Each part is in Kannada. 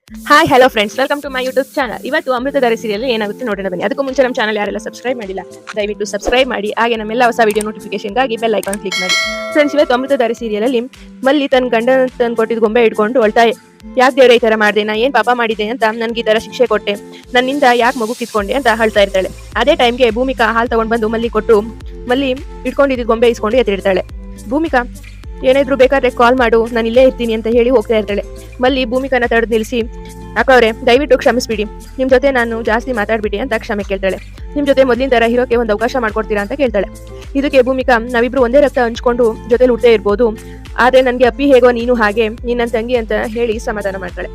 Hi hello friends, welcome to my YouTube channel. ಇವತ್ತು ಅಮೃತಧಾರೆ ಸೀರಿಯಲ್ ಏನಾಗುತ್ತೆ ನೋಡೋಣ ಬನ್ನಿ. ಅದಕ್ಕೂ ಮುಂಚೆ ನಮ್ಮ ಚಾನಲ್ ಯಾರೆಲ್ಲ ಸಬ್ಸ್ಕ್ರೈಬ್ ಮಾಡಿಲ್ಲ ದಯವಿಟ್ಟು ಸಬ್ಸ್ಕ್ರೈಬ್ ಮಾಡಿ. ಹಾಗೆ ನಮ್ಮೆಲ್ಲ ಹೊಸ ವಿಡಿಯೋ ನೋಟಿಫಿಕೇಶನ್ಗಾಗಿ ಬೆಲ್ ಐಕಾನ್ ಕ್ಲಿಕ್ ಮಾಡಿ. ಫ್ರೆಂಡ್ಸ್, ಇವತ್ತು ಅಮೃತಧಾರೆ ಸೀರಿಯಲ್ ಅಲ್ಲಿ ಮಲ್ಲಿ ತನ್ನ ಗಂಡನ ತಂದು ಕೊಟ್ಟಿದ್ದು ಗೊಂಬೆ ಇಟ್ಕೊಂಡು ಅಳ್ತಾ, ಯಾಕೆ ದೇವ್ರೆ ಈ ತರ ಮಾಡಿದೆ, ನಾ ಏನ್ ಪಾಪ ಮಾಡಿದೆ ಅಂತ ನನ್ಗೆ ಈ ತರ ಶಿಕ್ಷೆ ಕೊಟ್ಟೆ, ನನ್ನಿಂದ ಯಾಕೆ ಮಗು ಕಿತ್ಕೊಂಡೆ ಅಂತ ಅಳ್ತಾ ಇರ್ತಾಳೆ. ಅದೇ ಟೈಮ್ಗೆ ಭೂಮಿಕಾ ಹಾಲು ತಗೊಂಡ್ ಬಂದು ಮಲ್ಲಿ ಕೊಟ್ಟು ಮಲ್ಲಿ ಇಟ್ಕೊಂಡಿದ್ದು ಗೊಂಬೆ ಇಸ್ಕೊಂಡು ಎತ್ತಿರ್ತಾಳೆ. ಭೂಮಿಕಾ ಏನಾದ್ರು ಬೇಕಾದ್ರೆ ಕಾಲ್ ಮಾಡು, ನಾನು ಇಲ್ಲೇ ಇರ್ತೀನಿ ಅಂತ ಹೇಳಿ ಹೋಗ್ತಾ ಇರ್ತಾಳೆ. ಮಲ್ಲಿ ಭೂಮಿಕಾನ ತಡೆದು ನಿಲ್ಲಿಸಿ, ಅಕ್ಕವ್ರೆ ದಯವಿಟ್ಟು ಕ್ಷಮಿಸ್ಬಿಡಿ, ನಿಮ್ ಜೊತೆ ನಾನು ಜಾಸ್ತಿ ಮಾತಾಡ್ಬಿಡಿ ಅಂತ ಕ್ಷಮೆ ಕೇಳ್ತಾಳೆ. ನಿಮ್ ಜೊತೆ ಮೊದಲಿನ ತರ ಹೀರೋಕೆ ಒಂದು ಅವಕಾಶ ಮಾಡ್ಕೊಡ್ತೀರಾ ಅಂತ ಕೇಳ್ತಾಳೆ. ಇದಕ್ಕೆ ಭೂಮಿಕಾ, ನಾವಿಬ್ರು ಒಂದೇ ರಕ್ತ ಹಂಚ್ಕೊಂಡು ಜೊತೆಲಿ ಹುಟ್ಟೇ ಇರ್ಬೋದು, ಆದ್ರೆ ನನ್ಗೆ ಅಪ್ಪಿ ಹೇಗೋ ನೀನು ಹಾಗೆ, ನೀನ್ ನನ್ನ ತಂಗಿ ಅಂತ ಹೇಳಿ ಸಮಾಧಾನ ಮಾಡ್ತಾಳೆ.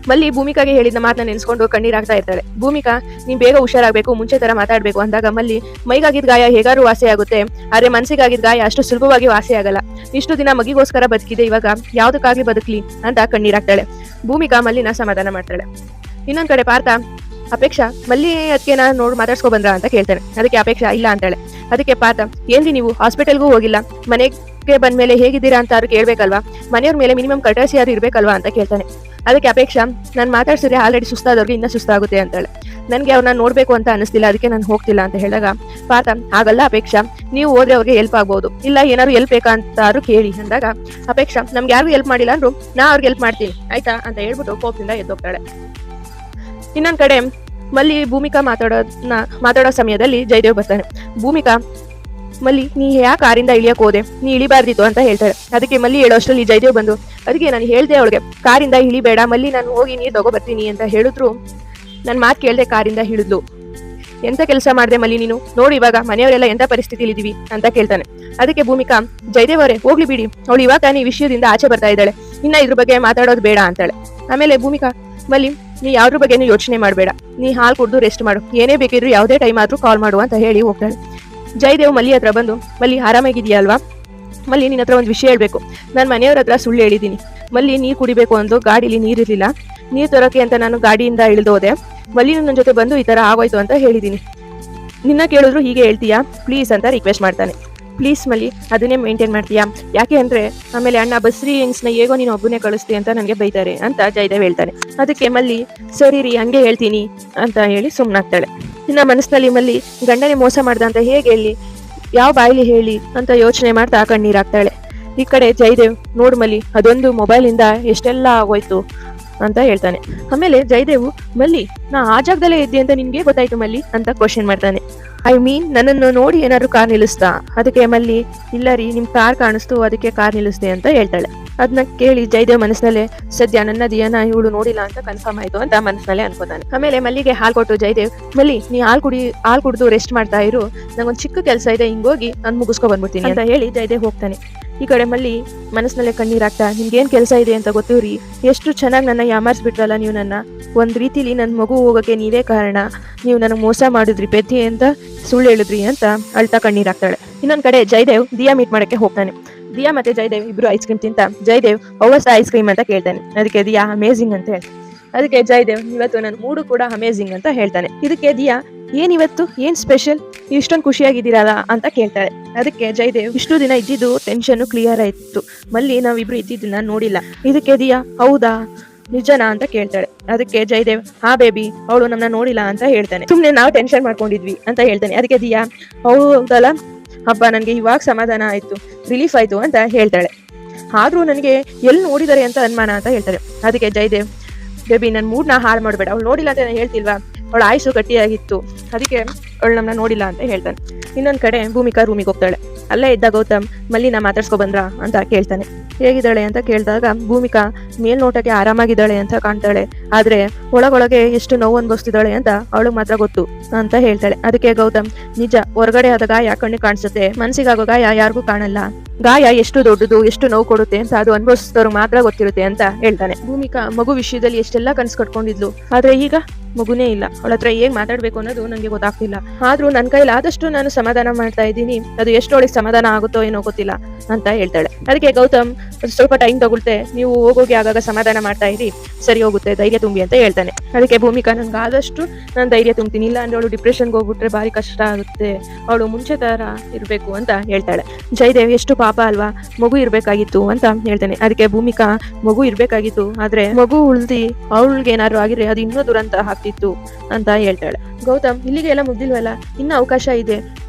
ಮಲ್ಲಿ ಭೂಮಿಕಾಗೆ ಹೇಳಿದ ಮಾತನ್ನ ನೆನೆಸ್ಕೊಂಡು ಕಣ್ಣೀರಾಗ್ತಾ ಇರ್ತಾಳೆ. ಭೂಮಿಕಾ, ನೀನ್ ಬೇಗ ಹುಷಾರಾಗಬೇಕು, ಮುಂಚೆ ತರ ಮಾತಾಡ್ಬೇಕು ಅಂದಾಗ ಮಲ್ಲಿ, ಮೈಗಾಗಿದ್ ಗಾಯ ಹೇಗಾರು ವಾಸಿ ಆಗುತ್ತೆ, ಆದ್ರೆ ಮನ್ಸಿಗಾಗಿದ್ ಗಾಯ ಅಷ್ಟು ಸುಲಭವಾಗಿ ವಾಸಿ ಆಗಲ್ಲ, ಇಷ್ಟು ದಿನ ಮಗಿಗೋಸ್ಕರ ಬದುಕಿದೆ, ಇವಾಗ ಯಾವ್ದಕ್ಕಾಗ್ಲಿ ಬದುಕ್ಲಿ ಅಂತ ಕಣ್ಣೀರಾಗ್ತಾಳೆ. ಭೂಮಿಕಾ ಮಲ್ಲಿನ ಸಮಾಧಾನ ಮಾಡ್ತಾಳೆ. ಇನ್ನೊಂದ್ ಕಡೆ ಪಾರ್ಥ, ಅಪೇಕ್ಷಾ ಮಲ್ಲಿ ಅದಕ್ಕೆ ನಾನು ನೋಡಿ ಮಾತಾಡ್ಸ್ಕೊ ಬಂದ್ರ ಅಂತ ಕೇಳ್ತಾನೆ. ಅದಕ್ಕೆ ಅಪೇಕ್ಷಾ ಇಲ್ಲ ಅಂತಾಳೆ. ಅದಕ್ಕೆ ಪಾರ್ಥ, ಏನ್ರಿ ನೀವು ಹಾಸ್ಪಿಟಲ್ಗೂ ಹೋಗಿಲ್ಲ, ಮನೆಗೆ ಬಂದ್ಮೇಲೆ ಹೇಗಿದ್ದೀರಾ ಅಂತ ಅವ್ರು ಕೇಳ್ಬೇಕಲ್ವಾ, ಮನೆಯವ್ರ ಮೇಲೆ ಮಿನಿಮಮ್ ಕಟರ್ಸಿ ಯಾರು ಇರ್ಬೇಕಲ್ವಾ ಅಂತ ಕೇಳ್ತಾನೆ. ಅದಕ್ಕೆ ಅಪೇಕ್ಷಾ, ನಾನು ಮಾತಾಡ್ಸಿದ್ರೆ ಆಲ್ರೆಡಿ ಸುಸ್ತಾದವ್ರಿಗೆ ಇನ್ನೂ ಸುಸ್ತಾಗುತ್ತೆ ಅಂತಾಳೆ. ನನ್ಗೆ ಅವ್ರನ್ನ ನೋಡ್ಬೇಕು ಅಂತ ಅನಿಸ್ತಿಲ್ಲ, ಅದಕ್ಕೆ ನಾನು ಹೋಗ್ತಿಲ್ಲ ಅಂತ ಹೇಳಿದಾಗ ಪಾರ್ಥ, ಹಾಗಲ್ಲ ಅಪೇಕ್ಷಾ, ನೀವು ಹೋದ್ರೆ ಅವ್ರಿಗೆ ಹೆಲ್ಪ್ ಆಗ್ಬಹುದು, ಇಲ್ಲ ಏನಾದ್ರು ಹೆಲ್ಪ್ ಬೇಕಂತಾರು ಕೇಳಿ ಅಂದಾಗ ಅಪೇಕ್ಷಾ, ನಮ್ಗೆ ಯಾರು ಹೆಲ್ಪ್ ಮಾಡಿಲ್ಲ ಅಂದ್ರು ನಾ ಅವ್ರಿಗೆ ಹೆಲ್ಪ್ ಮಾಡ್ತೀನಿ ಆಯ್ತಾ ಅಂತ ಹೇಳ್ಬಿಟ್ಟು ಕೋಪದಿಂದ ಎದ್ದೋಗ್ತಾಳೆ. ಇನ್ನೊಂದ್ ಕಡೆ ಮಲ್ಲಿ ಭೂಮಿಕಾ ಮಾತಾಡೋ ಸಮಯದಲ್ಲಿ ಜಯದೇವ್ ಬರ್ತಾನೆ. ಭೂಮಿಕಾ, ಮಲ್ಲಿ ನೀ ಯಾಕೆ ಕಾರಿಂದ ಇಳಿಯಕ್ ಹೋದೆ, ನೀ ಇಳಿಬಾರ್ದಿತ್ತು ಅಂತ ಹೇಳ್ತಾಳೆ. ಅದಕ್ಕೆ ಮಲ್ಲಿ ಹೇಳೋ ಅಷ್ಟರಲ್ಲಿ ಜಯದೇವ್ ಬಂದು, ಅದಕ್ಕೆ ನಾನು ಹೇಳ್ದೆ ಅವಳಿಗೆ ಕಾರಿಂದ ಇಳಿಬೇಡ ಮಲ್ಲಿ, ನಾನು ಹೋಗಿ ನೀರು ತಗೋ ಬರ್ತೀನಿ ಅಂತ ಹೇಳಿದ್ರು ನನ್ ಮಾತು ಕೇಳ್ದೆ ಕಾರಿಂದ ಇಳಿದ್ಲು. ಎಂತ ಕೆಲಸ ಮಾಡ್ದೆ ಮಲ್ಲಿ ನೀನು, ನೋಡಿ ಇವಾಗ ಮನೆಯವರೆಲ್ಲ ಎಂತ ಪರಿಸ್ಥಿತಿಲಿ ಇದೀವಿ ಅಂತ ಕೇಳ್ತಾನೆ. ಅದಕ್ಕೆ ಭೂಮಿಕಾ, ಜಯದೇವ್ ಅವರೇ ಹೋಗ್ಲಿ ಬಿಡಿ, ಅವಳು ಇವಾಗ ಈ ವಿಷಯದಿಂದ ಆಚೆ ಬರ್ತಾ ಇದ್ದಾಳೆ, ಇನ್ನ ಇದ್ರ ಬಗ್ಗೆ ಮಾತಾಡೋದು ಬೇಡ ಅಂತಾಳೆ. ಆಮೇಲೆ ಭೂಮಿಕಾ, ಮಲ್ಲಿ ನೀ ಯಾವ್ದ್ರ ಬಗ್ಗೆನೂ ಯೋಚನೆ ಮಾಡಬೇಡ, ನೀ ಹಾಲು ಕುಡ್ದು ರೆಸ್ಟ್ ಮಾಡು, ಏನೇ ಬೇಕಿದ್ರು ಯಾವುದೇ ಟೈಮ್ ಆದ್ರೂ ಕಾಲ್ ಮಾಡು ಅಂತ ಹೇಳಿ ಹೋಗ್ತಾಳೆ. ಜಯದೇವ್ ಮಲ್ಲಿ ಹತ್ರ ಬಂದು, ಮಲ್ಲಿ ಆರಾಮಾಗಿದೆಯಾ ಅಲ್ವಾ, ಮಲ್ಲಿ ನಿನ್ನ ಹತ್ರ ಒಂದು ವಿಷಯ ಹೇಳ್ಬೇಕು, ನಾನು ಮನೆಯವ್ರ ಹತ್ರ ಸುಳ್ಳು ಹೇಳಿದ್ದೀನಿ, ಮಲ್ಲಿ ನೀರು ಕುಡಿಬೇಕು ಅಂದು ಗಾಡಿಲಿ ನೀರಿರ್ಲಿಲ್ಲ, ನೀರು ತರೋಕೆ ಅಂತ ನಾನು ಗಾಡಿಯಿಂದ ಇಳಿದೋದೆ, ಮಲ್ಲಿ ನನ್ನ ಜೊತೆ ಬಂದು ಈ ತರ ಆಗೋಯ್ತು ಅಂತ ಹೇಳಿದ್ದೀನಿ, ನಿನ್ನ ಕೇಳಿದ್ರು ಹೀಗೆ ಹೇಳ್ತೀಯಾ ಪ್ಲೀಸ್ ಅಂತ ರಿಕ್ವೆಸ್ಟ್ ಮಾಡ್ತಾನೆ. ಪ್ಲೀಸ್ ಮಲ್ಲಿ ಅದನ್ನೇ ಮೇಂಟೈನ್ ಮಾಡ್ತೀಯಾ, ಯಾಕೆ ಅಂದ್ರೆ ಆಮೇಲೆ ಅಣ್ಣ ಬಸ್ರಿ ಯಂಗ್ಸ್ನ ಹೇಗೋ ನೀನು ಒಬ್ಬನೇ ಕಳಿಸ್ತೀಯ ಅಂತ ನನಗೆ ಬೈತಾರೆ ಅಂತ ಜಯದೇವ್ ಹೇಳ್ತಾನೆ. ಅದಕ್ಕೆ ಮಲ್ಲಿ, ಸರಿ ರೀ ಹಂಗೆ ಹೇಳ್ತೀನಿ ಅಂತ ಹೇಳಿ ಸುಮ್ಮನಾಗ್ತಾಳೆ. ಇನ್ನ ಮನಸ್ಸಿನಲ್ಲಿ ಮಲ್ಲಿ ಗಂಡನೇ ಮೋಸ ಮಾಡ್ದ ಅಂತ ಹೇಗೆ ಹೇಳಿ, ಯಾವ ಬಾಯಿಲಿ ಹೇಳಿ ಅಂತ ಯೋಚನೆ ಮಾಡ್ತಾ ಕಣ್ಣೀರಾಗ್ತಾಳೆ. ಈ ಕಡೆ ಜಯದೇವ್, ನೋಡು ಮಲ್ಲಿ ಅದೊಂದು ಮೊಬೈಲಿಂದ ಎಷ್ಟೆಲ್ಲ ಆಗೋಯ್ತು ಅಂತ ಹೇಳ್ತಾನೆ. ಆಮೇಲೆ ಜಯದೇವ್, ಮಲ್ಲಿ ನಾ ಆ ಜಾಗದಲ್ಲೇ ಇದ್ದೆ ಅಂತ ನಿನ್ಗೆ ಗೊತ್ತಾಯ್ತು ಮಲ್ಲಿ ಅಂತ ಕ್ವಶನ್ ಮಾಡ್ತಾನೆ. ಐ ಮೀನ್ ನನ್ನನ್ನು ನೋಡಿ ಏನಾದ್ರು ಕಾರ್ ನಿಲ್ಲಿಸ್ತಾ, ಅದಕ್ಕೆ ಮಲ್ಲಿ, ಇಲ್ಲ ರೀ ನಿಮ್ ಕಾರ್ ಕಾಣಿಸ್ತು ಅದಕ್ಕೆ ಕಾರ್ ನಿಲ್ಲಿಸ್ದೆ ಅಂತ ಹೇಳ್ತಾಳೆ. ಅದನ್ನ ಕೇಳಿ ಜಯದೇವ್ ಮನಸ್ಸಿನಲ್ಲೇ, ಸದ್ಯ ನನ್ನ ದಿಯನ ಇವಳು ನೋಡಿಲ್ಲ ಅಂತ ಕನ್ಫರ್ಮ್ ಆಯ್ತು ಅಂತ ಮನಸ್ಸಿನಲ್ಲೇ ಅನ್ಕೋತಾನೆ. ಆಮೇಲೆ ಮಲ್ಲಿಗೆ ಹಾಲು ಕೊಟ್ಟು ಜಯದೇವ್, ಮಲ್ಲಿ ನೀ ಹಾಲು ಕುಡಿದು ರೆಸ್ಟ್ ಮಾಡ್ತಾ ಇರು, ನಂಗೊಂದು ಚಿಕ್ಕ ಕೆಲಸ ಇದೆ, ಹಿಂಗೋಗಿ ನಾನು ಮುಗಿಸ್ಕೊ ಬಂದ್ಬಿಡ್ತೀನಿ ಅಂತ ಹೇಳಿ ಜಯದೇವ್ ಹೋಗ್ತಾನೆ. ಈ ಕಡೆ ಮಲ್ಲಿ ಮನಸ್ಸಿನಲ್ಲೇ ಕಣ್ಣೀರಾಗ್ತಾ, ನಿಮ್ಗೇನ್ ಕೆಲಸ ಇದೆ ಅಂತ ಗೊತ್ತಿವ್ರಿ, ಎಷ್ಟು ಚೆನ್ನಾಗಿ ನನ್ನ ಯಾಮಾರಿಸ್ಬಿಟ್ರಲ್ಲ ನೀವು, ನನ್ನ ಒಂದ್ ರೀತಿಲಿ ನನ್ ಮಗು ಹೋಗಕ್ಕೆ ನೀವೇ ಕಾರಣ, ನೀವು ನನಗೆ ಮೋಸ ಮಾಡಿದ್ರಿ ಪೆದ್ದಿ ಅಂತ ಸುಳ್ಳು ಹೇಳಿದ್ರಿ ಅಂತ ಅಳ್ತಾ ಕಣ್ಣೀರಾಗ್ತಾಳೆ. ಇನ್ನೊಂದ್ ಕಡೆ ಜಯದೇವ್ ದಿಯಾ ಮೀಟ್ ಮಾಡಕ್ಕೆ ಹೋಗ್ತಾನೆ. ದಿಯಾ ಮತ್ತೆ ಜಯದೇವ್ ಇಬ್ರು ಐಸ್ ಕ್ರೀಮ್ ತಿಂತ ಜಯದೇವ್ ಅವಸ ಐಸ್ ಕ್ರೀಮ್ ಅಂತ ಕೇಳ್ತಾನೆ. ಅದಕ್ಕೆ ದಿಯಾ ಅಮೇಝಿಂಗ್ ಅಂತ ಹೇಳ್ತಾನೆ. ಅದಕ್ಕೆ ಜಯದೇವ್, ಇವತ್ತು ನನ್ನ ಮೂಡು ಕೂಡ ಅಮೇಝಿಂಗ್ ಅಂತ ಹೇಳ್ತಾನೆ. ಇದಕ್ಕೆ ದಿಯಾ, ಏನಿವತ್ತು ಏನ್ ಸ್ಪೆಷಲ್, ಇಷ್ಟೊಂದು ಖುಷಿಯಾಗಿದ್ದೀರಲ್ಲ ಅಂತ ಕೇಳ್ತಾಳೆ. ಅದಕ್ಕೆ ಜಯದೇವ್, ಇಷ್ಟು ದಿನ ಇದ್ದಿದ್ದು ಟೆನ್ಷನ್ ಕ್ಲಿಯರ್ ಆಯ್ತು ಮಲ್ಲಿ, ನಾವಿಬ್ರು ಇದ್ದಿದ್ದನ್ನ ನೋಡಿಲ್ಲ. ಇದಕ್ಕೆ ದಿಯಾ, ಹೌದಾ ನಿಜನಾ ಅಂತ ಕೇಳ್ತಾಳೆ. ಅದಕ್ಕೆ ಜಯದೇವ್, ಹಾ ಬೇಬಿ ಅವಳು ನಮ್ಮನ್ನ ನೋಡಿಲ್ಲ ಅಂತ ಹೇಳ್ತಾನೆ. ಸುಮ್ನೆ ನಾವು ಟೆನ್ಷನ್ ಮಾಡ್ಕೊಂಡಿದ್ವಿ ಅಂತ ಹೇಳ್ತಾನೆ. ಅದಕ್ಕೆ ದಿಯಾ, ಹೌದಲ್ಲ ಹಬ್ಬ, ನನ್ಗೆ ಇವಾಗ ಸಮಾಧಾನ ಆಯ್ತು, ರಿಲೀಫ್ ಆಯ್ತು ಅಂತ ಹೇಳ್ತಾಳೆ. ಆದ್ರೂ ನನಗೆ ಎಲ್ಲಿ ನೋಡಿದಾರೆ ಅಂತ ಅನುಮಾನ ಅಂತ ಹೇಳ್ತಾಳೆ. ಅದಕ್ಕೆ ಜಯದೇವ್, ಬೇಬಿ ನನ್ ಮೂಡ್ನ ಹಾಳು ಮಾಡ್ಬೇಡ, ಅವಳು ನೋಡಿಲ್ಲ ಅಂತ ನಾನು ಹೇಳ್ತಿಲ್ವಾ, ಅವಳ ಆಯುಷು ಗಟ್ಟಿಯಾಗಿತ್ತು, ಅದಕ್ಕೆ ಅವಳು ನಮ್ಮನ್ನ ನೋಡಿಲ್ಲ ಅಂತ ಹೇಳ್ತಾನೆ. ಇನ್ನೊಂದ್ ಕಡೆ ಭೂಮಿಕಾ ರೂಮಿಗೆ ಹೋಗ್ತಾಳೆ. ಅಲ್ಲೇ ಇದ್ದ ಗೌತಮ್, ಮಲ್ಲಿನ ಮಾತಾಡ್ಸ್ಕೊ ಬಂದ್ರ ಅಂತ ಕೇಳ್ತಾನೆ. ಹೇಗಿದ್ದಾಳೆ ಅಂತ ಕೇಳಿದಾಗ ಭೂಮಿಕಾ ಮೇಲ್ನೋಟಕ್ಕೆ ಆರಾಮಾಗಿದ್ದಾಳೆ ಅಂತ ಕಾಣ್ತಾಳೆ, ಆದ್ರೆ ಒಳಗೊಳಗೆ ಎಷ್ಟು ನೋವು ಅನ್ಭವಿಸ್ತಿದ್ದಾಳೆ ಅಂತ ಅವಳಿಗೆ ಮಾತ್ರ ಗೊತ್ತು ಅಂತ ಹೇಳ್ತಾಳೆ. ಅದಕ್ಕೆ ಗೌತಮ್, ನಿಜ ಹೊರಗಡೆ ಆದ ಗಾಯ ಕಣ್ಣಿಗೆ ಕಾಣಿಸುತ್ತೆ, ಮನ್ಸಿಗಾಗೋ ಗಾಯ ಯಾರಿಗೂ ಕಾಣಲ್ಲ, ಗಾಯ ಎಷ್ಟು ದೊಡ್ಡದು ಎಷ್ಟು ನೋವು ಕೊಡುತ್ತೆ ಅಂತ ಅದು ಅನುಭವಿಸಿದವ್ರು ಮಾತ್ರ ಗೊತ್ತಿರುತ್ತೆ ಅಂತ ಹೇಳ್ತಾನೆ. ಭೂಮಿಕಾ ಮಗು ವಿಷಯದಲ್ಲಿ ಎಷ್ಟೆಲ್ಲಾ ಕನ್ಸು ಕಟ್ಕೊಂಡಿದ್ಲು, ಆದ್ರೆ ಈಗ ಮಗುನೇ ಇಲ್ಲ. ಅವಳ ಹತ್ರ ಹೇಗೆ ಮಾತಾಡಬೇಕು ಅನ್ನೋದು ನನಗೆ ಗೊತ್ತಾಗ್ತಿಲ್ಲ. ಆದರೂ ನನ್ನ ಕೈಲಾದಷ್ಟು ನಾನು ಸಮಾಧಾನ ಮಾಡ್ತಾ ಇದ್ದೀನಿ. ಅದು ಎಷ್ಟು ಅವಳಿಗೆ ಸಮಾಧಾನ ಆಗುತ್ತೋ ಏನೋ ಗೊತ್ತಿಲ್ಲ ಅಂತ ಹೇಳ್ತಾಳೆ. ಅದಕ್ಕೆ ಗೌತಮ್ ಸ್ವಲ್ಪ ಟೈಮ್ ತಗೊಳ್ತೆ, ನೀವು ಹೋಗೋಗಿ ಆಗಾಗ ಸಮಾಧಾನ ಮಾಡ್ತಾ ಇರಿ, ಸರಿ ಹೋಗುತ್ತೆ, ಧೈರ್ಯ ತುಂಬಿ ಅಂತ ಹೇಳ್ತಾನೆ. ಅದಕ್ಕೆ ಭೂಮಿಕಾ ನನಗೆ ಆದಷ್ಟು ನಾನು ಧೈರ್ಯ ತುಂಬ್ತೀನಿ, ಇಲ್ಲ ಅಂದ್ರೆ ಅವಳು ಡಿಪ್ರೆಷನ್ಗೆ ಹೋಗ್ಬಿಟ್ರೆ ಭಾರಿ ಕಷ್ಟ ಆಗುತ್ತೆ, ಅವಳು ಮುಂಚೆ ತರ ಇರಬೇಕು ಅಂತ ಹೇಳ್ತಾಳೆ. ಜಯದೇವ್ ಎಷ್ಟು ಪಾಪ ಅಲ್ವಾ, ಮಗು ಇರಬೇಕಾಗಿತ್ತು ಅಂತ ಹೇಳ್ತಾನೆ. ಅದಕ್ಕೆ ಭೂಮಿಕಾ ಮಗು ಇರಬೇಕಾಗಿತ್ತು, ಆದ್ರೆ ಮಗು ಉಳ್ದಿ ಅವಳಿಗೆ ಏನಾದ್ರು ಆಗಿದ್ರೆ ಅದು ಇನ್ನೂ ದುರಂತ ಆಗ್ತಿತ್ತು ಅಂತ ಹೇಳ್ತಾಳೆ. ಗೌತಮ್ ಇಲ್ಲಿಗೆ ಎಲ್ಲ ಮುಗ್ದಿಲ್ವಲ್ಲ, ಇನ್ನ ಅವಕಾಶ ಇದೆ,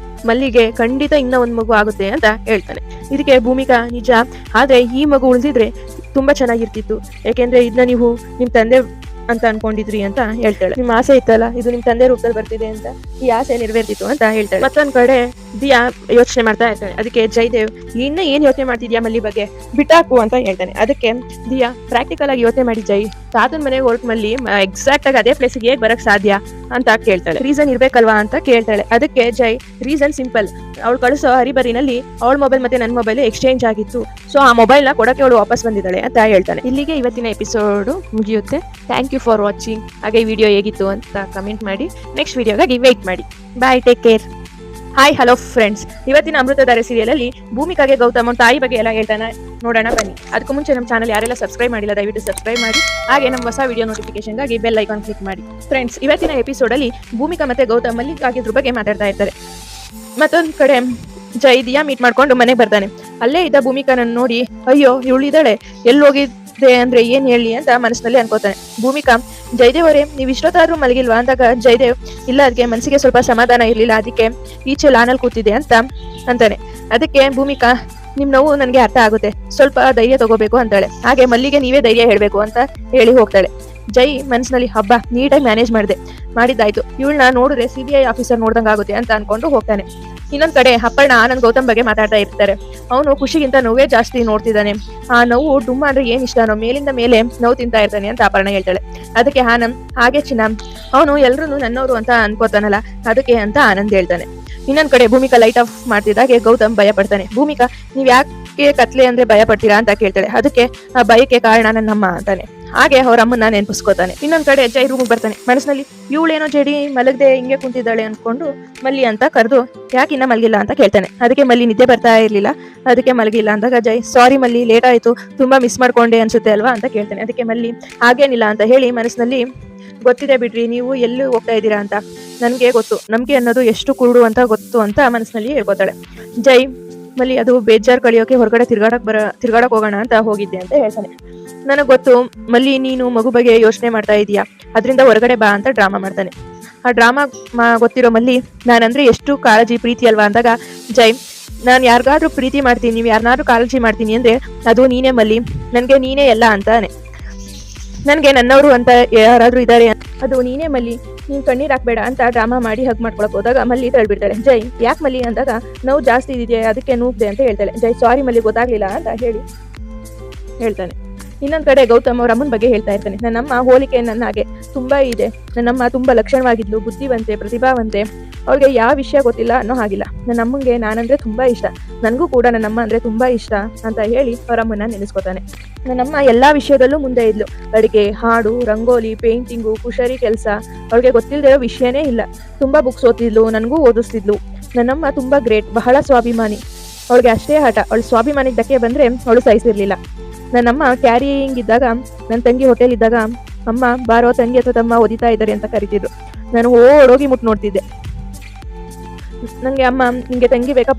ಮಲ್ಲಿಗೆ ಖಂಡಿತ ಇನ್ನ ಒಂದ್ ಮಗು ಆಗುತ್ತೆ ಅಂತ ಹೇಳ್ತಾನೆ. ಇದಕ್ಕೆ ಭೂಮಿಕಾ ನಿಜ, ಆದ್ರೆ ಈ ಮಗು ಉಳಿದಿದ್ರೆ ತುಂಬಾ ಚೆನ್ನಾಗಿರ್ತಿತ್ತು, ಯಾಕೆಂದ್ರೆ ಇದನ್ನ ನೀವು ನಿಮ್ ತಂದೆ ಅಂತ ಅನ್ಕೊಂಡಿದ್ರಿ ಅಂತ ಹೇಳ್ತಾಳೆ. ನಿಮ್ ಆಸೆ ಇತ್ತಲ್ಲ, ಇದು ನಿಮ್ ತಂದೆ ರೂಪದಲ್ಲಿ ಬರ್ತಿದೆ ಅಂತ, ಈ ಆಸೆ ನೆರವೇರ್ತಿತ್ತು ಅಂತ ಹೇಳ್ತಾಳೆ. ಮತ್ತೊಂದ್ ಕಡೆ ದಿಯಾ ಯೋಚನೆ ಮಾಡ್ತಾ ಇರ್ತಾನೆ. ಅದಕ್ಕೆ ಜಯದೇವ್ ಇನ್ನ ಏನ್ ಯೋಚನೆ ಮಾಡ್ತಿದ್ಯಾ ಮಲ್ಲಿ ಬಗ್ಗೆ, ಬಿಟ್ಟಾಕು ಅಂತ ಹೇಳ್ತಾನೆ. ಅದಕ್ಕೆ ದಿಯಾ ಪ್ರಾಕ್ಟಿಕಲ್ ಆಗಿ ಯೋಚನೆ ಮಾಡಿ ಜೈ, ತಾತನ ಮನೆಗೆ ಹೊರಟ್ ಮಲ್ಲಿ ಎಕ್ಸಾಕ್ಟ್ ಆಗಿ ಅದೇ ಪ್ಲೇಸ್ಗೆ ಹೇಗ್ ಬರಕ್ ಸಾಧ್ಯ ಅಂತ ಕೇಳ್ತಾಳೆ. ರೀಸನ್ ಇರ್ಬೇಕಲ್ವಾ ಅಂತ ಕೇಳ್ತಾಳೆ. ಅದಕ್ಕೆ ಜೈ ರೀಸನ್ ಸಿಂಪಲ್, ಅವಳು ಕಳಿಸೋ ಹರಿಬರಿನಲ್ಲಿ ಅವಳ ಮೊಬೈಲ್ ಮತ್ತೆ ನನ್ನ ಮೊಬೈಲ್ ಎಕ್ಸ್ಚೇಂಜ್ ಆಗಿತ್ತು, ಸೊ ಆ ಮೊಬೈಲ್ ನ ಕೊಡಕ್ಕೆ ಅವಳು ವಾಪಸ್ ಬಂದಿದ್ದಾಳೆ ಅಂತ ಹೇಳ್ತಾನೆ. ಇಲ್ಲಿಗೆ ಇವತ್ತಿನ ಎಪಿಸೋಡ್ ಮುಗಿಯುತ್ತೆ. Thank you for watching. ಹಾಗೆ ವಿಡಿಯೋ ಹೇಗಿತ್ತು ಅಂತ ಕಮೆಂಟ್ ಮಾಡಿ. ನೆಕ್ಸ್ಟ್ ವಿಡಿಯೋಗಾಗಿ ವೇಟ್ ಮಾಡಿ. Bye, take care. Hi, hello friends. ಇವತ್ತಿನ ಅಮೃತಧಾರೆ ಸೀರಿಯಲ್ ಅಲ್ಲಿ ಭೂಮಿಕಾಗೆ ಗೌತಮ್ ತಾಯಿ ಬಗ್ಗೆ ಎಲ್ಲ ಹೇಳ್ತಾನೆ, ನೋಡೋಣ ಬನ್ನಿ. ಅದಕ್ಕೂ ಮುಂಚೆ ನಮ್ಮ ಚಾನಲ್ ಯಾರೆಲ್ಲ ಸಬ್ಸ್ಕ್ರೈಬ್ ಮಾಡಿಲ್ಲ ದಯವಿಟ್ಟು ಸಬ್ಸ್ಕ್ರೈಬ್ ಮಾಡಿ. ಹಾಗೆ ನಮ್ಮ ಹೊಸ ವಿಡಿಯೋ ನೋಟಿಫಿಕೇಶನ್ಗಾಗಿ ಬೆಲ್ ಐಕಾನ್ ಕ್ಲಿಕ್ ಮಾಡಿ. ಫ್ರೆಂಡ್ಸ್, ಇವತ್ತಿನ ಎಪಿಸೋಡ್ ಅಲ್ಲಿ ಭೂಮಿಕಾ ಮತ್ತೆ ಗೌತಮ್ ಮಲ್ಲಿಕಾಗಿದ್ರ ಬಗ್ಗೆ ಮಾತಾಡ್ತಾ ಇರ್ತಾರೆ. ಮತ್ತೊಂದ್ ಕಡೆ ಜೈ ದಿಯಾ ಮೀಟ್ ಮಾಡ್ಕೊಂಡು ಮನೆಗೆ ಬರ್ತಾನೆ. ಅಲ್ಲೇ ಇದ್ದ ಭೂಮಿಕಾನನ್ನು ನೋಡಿ, ಅಯ್ಯೋ ಇವಳಿದ್ದಾಳೆ, ಎಲ್ಲಿ ಹೋಗಿದ್ದೆ ಅಂದ್ರೆ ಏನ್ ಹೇಳಿ ಅಂತ ಮನಸ್ಸಿನಲ್ಲಿ ಅನ್ಕೋತಾನೆ. ಭೂಮಿಕಾ, ಜಯದೇವ್ ಅವರೇ ನೀವ್ ಇಷ್ಟೊತ್ತಾದ್ರೂ ಮಲಗಿಲ್ವಾ ಅಂದಾಗ ಜಯದೇವ್ ಇಲ್ಲ, ಅದಕ್ಕೆ ಮನಸ್ಸಿಗೆ ಸ್ವಲ್ಪ ಸಮಾಧಾನ ಇರ್ಲಿಲ್ಲ, ಅದಕ್ಕೆ ಈಚೆ ಲಾನಲ್ಲಿ ಕೂತಿದೆ ಅಂತ ಅಂತಾನೆ. ಅದಕ್ಕೆ ಭೂಮಿಕಾ, ನಿಮ್ ನೋವು ನನ್ಗೆ ಅರ್ಥ ಆಗುತ್ತೆ, ಸ್ವಲ್ಪ ಧೈರ್ಯ ತಗೋಬೇಕು ಅಂತಾಳೆ. ಹಾಗೆ ಮಲ್ಲಿಗೆ ನೀವೇ ಧೈರ್ಯ ಹೇಳ್ಬೇಕು ಅಂತ ಹೇಳಿ ಹೋಗ್ತಾಳೆ. ಜೈ ಮನಸ್ಸಿನಲ್ಲಿ ಹಬ್ಬ ನೀಟಾಗಿ ಮ್ಯಾನೇಜ್ ಮಾಡಿದ್ದಾಯ್ತು, ಇವಳನ್ನ ನೋಡಿದ್ರೆ CBI ಆಫೀಸರ್ ನೋಡ್ದಂಗ ಆಗುತ್ತೆ ಅಂತ ಅನ್ಕೊಂಡು ಹೋಗ್ತಾನೆ. ಇನ್ನೊಂದ್ ಕಡೆ ಅಪ್ಪಣ್ಣ ಆನಂದ್ ಗೌತಮ್ ಬಗ್ಗೆ ಮಾತಾಡ್ತಾ ಇರ್ತಾರೆ. ಅವನು ಖುಷಿಗಿಂತ ನೋವೇ ಜಾಸ್ತಿ ನೋಡ್ತಿದ್ದಾನೆ. ಆ ನೋವು ಡುಮ್ಮ ಅಂದ್ರೆ ಏನ್ ಇಷ್ಟನೋ ಮೇಲಿಂದ ಮೇಲೆ ನೋವು ತಿಂತಾ ಇರ್ತಾನೆ ಅಂತ ಅಪರ್ಣ ಹೇಳ್ತಾಳೆ. ಅದಕ್ಕೆ ಆನಂದ್, ಹಾಗೆ ಚಿನ್ನ, ಅವನು ಎಲ್ರು ನನ್ನವರು ಅಂತ ಅನ್ಕೋತಾನಲ್ಲ ಅದಕ್ಕೆ ಅಂತ ಆನಂದ್ ಹೇಳ್ತಾನೆ. ಇನ್ನೊಂದ್ ಕಡೆ ಭೂಮಿಕಾ ಲೈಟ್ ಆಫ್ ಮಾಡ್ತಿದ್ದಾಗೆ ಗೌತಮ್ ಭಯ ಪಡ್ತಾನೆ. ಭೂಮಿಕಾ, ನೀವ್ ಯಾಕೆ ಕತ್ಲೆ ಅಂದ್ರೆ ಭಯ ಪಡ್ತೀರಾ ಅಂತ ಕೇಳ್ತಾಳೆ. ಅದಕ್ಕೆ ಆ ಭಯಕ್ಕೆ ಕಾರಣ ನನ್ನಮ್ಮ ಅಂತಾನೆ. ಹಾಗೆ ಅವ್ರ ಅಮ್ಮನ್ನ ನೆನಪಿಸ್ಕೋತಾನೆ. ಇನ್ನೊಂದ್ ಕಡೆ ಜೈ ರೂಮಿಗೆ ಬರ್ತಾನೆ. ಮನಸ್ಸಿನಲ್ಲಿ ಇವಳೇನೋ ಜಡಿ ಮಲಗದೆ ಹಿಂಗೆ ಕುಂತಿದ್ದಾಳೆ ಅನ್ಕೊಂಡು ಮಲ್ಲಿ ಅಂತ ಕರೆದು ಯಾಕೆ ಇನ್ನ ಮಲಗಿಲ್ಲ ಅಂತ ಕೇಳ್ತಾನೆ. ಅದಕ್ಕೆ ಮಲ್ಲಿ ನಿದ್ದೆ ಬರ್ತಾ ಇರ್ಲಿಲ್ಲ, ಅದಕ್ಕೆ ಮಲಗಿಲ್ಲ ಅಂದಾಗ ಜೈ, ಸಾರಿ ಮಲ್ಲಿ, ಲೇಟ್ ಆಯ್ತು, ತುಂಬಾ ಮಿಸ್ ಮಾಡ್ಕೊಂಡೆ ಅನ್ಸುತ್ತೆ ಅಲ್ವಾ ಅಂತ ಕೇಳ್ತಾನೆ. ಅದಕ್ಕೆ ಮಲ್ಲಿ ಹಾಗೇನಿಲ್ಲ ಅಂತ ಹೇಳಿ ಮನಸ್ಸಿನಲ್ಲಿ, ಗೊತ್ತಿದೆ ಬಿಡ್ರಿ ನೀವು ಎಲ್ಲಿ ಹೋಗ್ತಾ ಇದ್ದೀರಾ ಅಂತ, ನನ್ಗೆ ಗೊತ್ತು, ನಂಬಿಕೆ ಅನ್ನೋದು ಎಷ್ಟು ಕುರುಡು ಅಂತ ಗೊತ್ತು ಅಂತ ಮನಸ್ಸಿನಲ್ಲಿ ಹೇಳ್ಕೊತಾಳೆ. ಜೈ ಮಲ್ಲಿ, ಅದು ಬೇಜಾರ್ ಕಳಿಯೋಕೆ ಹೊರಗಡೆ ತಿರ್ಗಾಡಕ್ ಹೋಗೋಣ ಅಂತ ಹೋಗಿದ್ದೆ ಅಂತ ಹೇಳ್ತಾನೆ. ನನಗ್ ಗೊತ್ತು ಮಲ್ಲಿ, ನೀನು ಮಗು ಬಗ್ಗೆ ಯೋಚನೆ ಮಾಡ್ತಾ ಇದೀಯಾ, ಅದರಿಂದ ಹೊರಗಡೆ ಬಾ ಅಂತ ಡ್ರಾಮಾ ಮಾಡ್ತಾನೆ. ಆ ಡ್ರಾಮಾ ಗೊತ್ತಿರೋ ಮಲ್ಲಿ, ನಾನಂದ್ರೆ ಎಷ್ಟು ಕಾಳಜಿ ಪ್ರೀತಿ ಅಲ್ವಾ ಅಂದಾಗ ಜೈ, ನಾನ್ ಯಾರಿಗಾದ್ರೂ ಪ್ರೀತಿ ಮಾಡ್ತೀನಿ, ನೀವು ಯಾರನ್ನಾದ್ರೂ ಕಾಳಜಿ ಮಾಡ್ತೀನಿ ಅಂದ್ರೆ ಅದು ನೀನೇ ಮಲ್ಲಿ, ನನ್ಗೆ ನೀನೇ ಎಲ್ಲ ಅಂತಾನೆ. ನನ್ಗೆ ನನ್ನವರು ಅಂತ ಯಾರಾದ್ರೂ ಇದಾರೆ, ಅದು ನೀನೇ ಮಲ್ಲಿ, ನೀನ್ ಕಣ್ಣೀರ್ ಹಾಕ್ಬೇಡ ಅಂತ ಡ್ರಾಮಾ ಮಾಡಿ ಹಗ್ ಮಾಡ್ಕೊಳಕ್ ಹೋದಾಗ ಮಲ್ಲಿ ತಳ್ಬಿಡ್ತಾಳೆ. ಜೈ, ಯಾಕೆ ಮಲ್ಲಿ ಅಂದಾಗ, ನೋವು ಜಾಸ್ತಿ ಇದೆಯಾ ಅದಕ್ಕೆ ನೂಗ್ದೆ ಅಂತ ಹೇಳ್ತಾಳೆ. ಜೈ, ಸಾರಿ ಮಲ್ಲಿ, ಗೊತ್ತಾಗ್ಲಿಲ್ಲ ಅಂತ ಹೇಳ್ತಾನೆ. ಇನ್ನೊಂದ್ ಕಡೆ ಗೌತಮ್ ಅವ್ರ ಅಮ್ಮನ ಬಗ್ಗೆ ಹೇಳ್ತಾ ಇರ್ತಾನೆ. ನನ್ನಮ್ಮ ಹೋಲಿಕೆ ನನ್ನ ಹಾಗೆ ತುಂಬಾ ಇದೆ, ನನ್ನಮ್ಮ ತುಂಬಾ ಲಕ್ಷಣವಾಗಿದ್ಲು, ಬುದ್ಧಿವಂತೆ, ಪ್ರತಿಭಾವಂತೆ, ಅವ್ಳಿಗೆ ಯಾವ ವಿಷಯ ಗೊತ್ತಿಲ್ಲ ಅನ್ನೋ ಹಾಗಿಲ್ಲ. ನನ್ನಮ್ಮಂಗೆ ನಾನಂದ್ರೆ ತುಂಬಾ ಇಷ್ಟ, ನನ್ಗೂ ಕೂಡ ನನ್ನಮ್ಮ ಅಂದ್ರೆ ತುಂಬಾ ಇಷ್ಟ ಅಂತ ಹೇಳಿ ಅವರಮ್ಮನ್ನ ನೆನೆಸ್ಕೊತಾನೆ. ನನ್ನಮ್ಮ ಎಲ್ಲಾ ವಿಷಯದಲ್ಲೂ ಮುಂದೆ ಇದ್ಲು, ಅಡಿಗೆ, ಹಾಡು, ರಂಗೋಲಿ, ಪೇಂಟಿಂಗು, ಕುಶರಿ ಕೆಲಸ, ಅವಳಿಗೆ ಗೊತ್ತಿಲ್ಲದಿರೋ ವಿಷಯನೇ ಇಲ್ಲ. ತುಂಬಾ ಬುಕ್ಸ್ ಓದ್ತಿದ್ಲು, ನನಗೂ ಓದಿಸ್ತಿದ್ಲು. ನನ್ನಮ್ಮ ತುಂಬಾ ಗ್ರೇಟ್, ಬಹಳ ಸ್ವಾಭಿಮಾನಿ. ಅವಳಿಗೆ ಅಷ್ಟೇ ಹಠ, ಅವಳು ಸ್ವಾಭಿಮಾನಿಗೆ ಧಕ್ಕೆ ಬಂದ್ರೆ ಅವಳು ಸಹಿಸಿರ್ಲಿಲ್ಲ. ನನ್ನಮ್ಮ ಕ್ಯಾರಿಯಿಂಗ್ ಇದ್ದಾಗ, ನನ್ನ ತಂಗಿ ಹೋಟೆಲ್ ಇದ್ದಾಗ ಅಮ್ಮ ಬಾರೋ ತಂಗಿ ಅಥವಾ ತಮ್ಮ ಓದಿತಾ ಇದ್ದಾರೆ ಅಂತ ಕರಿತಿದ್ರು. ನಾನು ಓಡೋಗಿ ಮುಟ್ಟು ನೋಡ್ತಿದ್ದೆ. ನಂಗೆ ಅಮ್ಮ, ನಿಂಗೆ ತಂಗಿ ಬೇಕಾ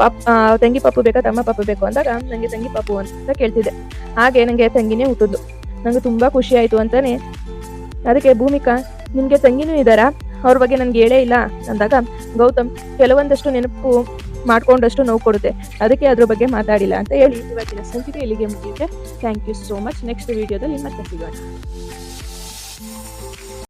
ತಂಗಿ ಪಾಪು ಬೇಕಾ ತಮ್ಮ ಪಾಪು ಬೇಕು ಅಂದಾಗ ನಂಗೆ ತಂಗಿ ಪಾಪು ಅಂತ ಕೇಳ್ತಿದ್ದೆ. ಹಾಗೆ ನಂಗೆ ತಂಗಿನೇ ಹುಟ್ಟಿದ್ಲು, ನಂಗೆ ತುಂಬಾ ಖುಷಿ ಆಯ್ತು ಅಂತಾನೆ. ಅದಕ್ಕೆ ಭೂಮಿಕಾ, ನಿಮ್ಗೆ ತಂಗಿನೂ ಇದ್ದಾರಾ, ಅವ್ರ ಬಗ್ಗೆ ನನ್ಗೆ ಹೇಳೇ ಇಲ್ಲ ಅಂದಾಗ ಗೌತಮ್, ಕೆಲವೊಂದಷ್ಟು ನೆನಪು ಮಾಡ್ಕೊಂಡಷ್ಟು ನೋವು ಕೊಡುತ್ತೆ, ಅದಕ್ಕೆ ಅದ್ರ ಬಗ್ಗೆ ಮಾತಾಡಿಲ್ಲ ಅಂತ ಹೇಳಿ ಇವತ್ತಿನ ಸಂಚಿಕೆ ಇಲ್ಲಿಗೆ ಮುಗಿಯುತ್ತೆ. Thank you so much. Next ವಿಡಿಯೋದಲ್ಲಿ ಮತ್ತೆ ಸಿಗೋಣ.